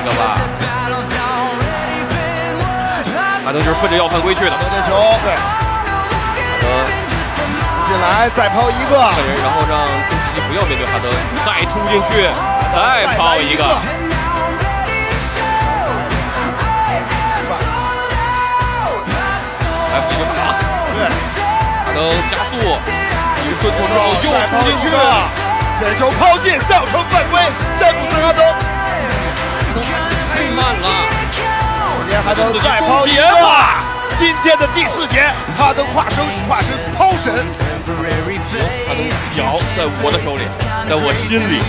个吧。哈登就是奔着要犯规去的。这球对，哈登进来再抛一个，看人，然后让中基不要面对哈登，再突进去，再抛一个。来不及就打，对，哈登加速，一个顺拖之后又再抛突进去，这球抛进，造成犯规，詹姆斯哈登，太慢了。今天哈登再抛一个，今天的第4节，哈登化身抛神，哈登脚在我的手里，在我心里。